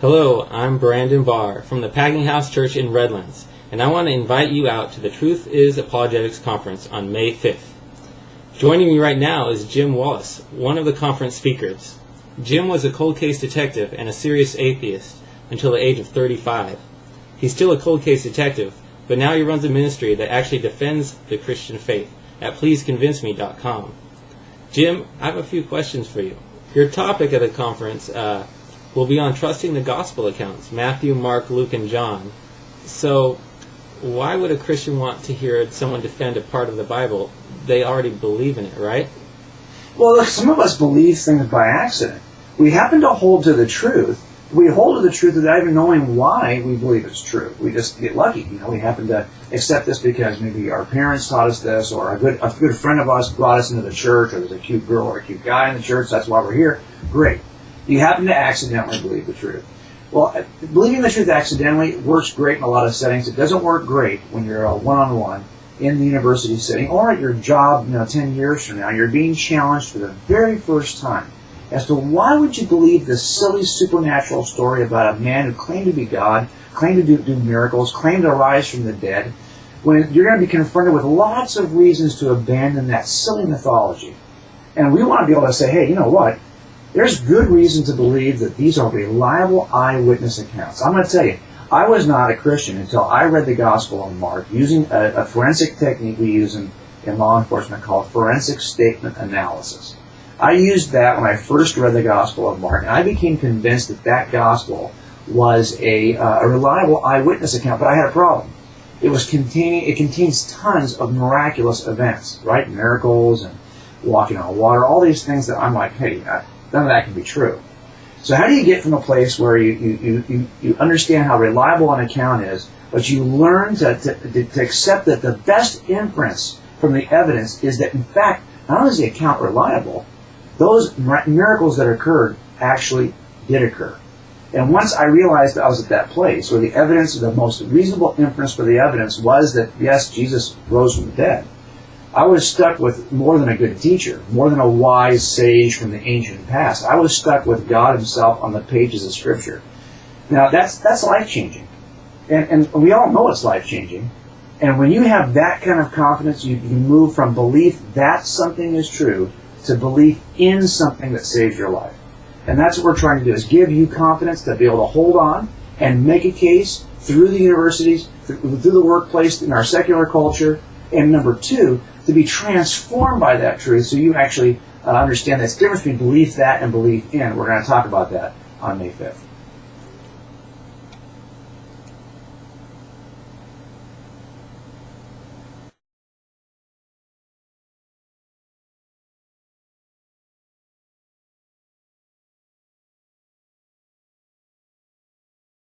Hello, I'm Brandon Barr from the Packing House Church in Redlands, and I want to invite you out to the Truth is Apologetics Conference on May 5th. Joining me right now is Jim Wallace, one of the conference speakers. Jim was a cold case detective and a serious atheist until the age of 35. He's still a cold case detective, but now he runs a ministry that actually defends the Christian faith at pleaseconvinceme.com. Jim, I have a few questions for you. Your topic at the conference will be on trusting the gospel accounts, Matthew, Mark, Luke, and John. So, why would a Christian want to hear someone defend a part of the Bible? They already believe in it, right? Well, look, some of us believe things by accident. We happen to hold to the truth. We hold to the truth without even knowing why we believe it's true. We just get lucky. We happen to accept this because maybe our parents taught us this, or a good friend of ours brought us into the church, or there's a cute girl or a cute guy in the church, that's why we're here. Great. You happen to accidentally believe the truth. Well, believing the truth accidentally works great in a lot of settings. It doesn't work great when you're one-on-one in the university setting or at your job 10 years from now. You're being challenged for the very first time as to why would you believe this silly supernatural story about a man who claimed to be God, claimed to do miracles, claimed to rise from the dead, when you're going to be confronted with lots of reasons to abandon that silly mythology. And we want to be able to say, hey, you know what? There's good reason to believe that these are reliable eyewitness accounts. I'm going to tell you, I was not a Christian until I read the Gospel of Mark using a forensic technique we use in law enforcement called forensic statement analysis. I used that when I first read the Gospel of Mark, and I became convinced that that Gospel was a reliable eyewitness account, but I had a problem. It contains tons of miraculous events, right? Miracles and walking on water, all these things that I'm like, hey, none of that can be true. So how do you get from a place where you understand how reliable an account is, but you learn to accept that the best inference from the evidence is that, in fact, not only is the account reliable, those miracles that occurred actually did occur. And once I realized that I was at that place where the evidence, the most reasonable inference for the evidence was that, yes, Jesus rose from the dead, I was stuck with more than a good teacher, more than a wise sage from the ancient past. I was stuck with God himself on the pages of Scripture. Now, that's life-changing. And we all know it's life-changing. And when you have that kind of confidence, you move from belief that something is true to belief in something that saves your life. And that's what we're trying to do, is give you confidence to be able to hold on and make a case through the universities, through the workplace, in our secular culture. And number two, to be transformed by that truth so you actually understand this difference between belief that and belief in. We're going to talk about that on May 5th.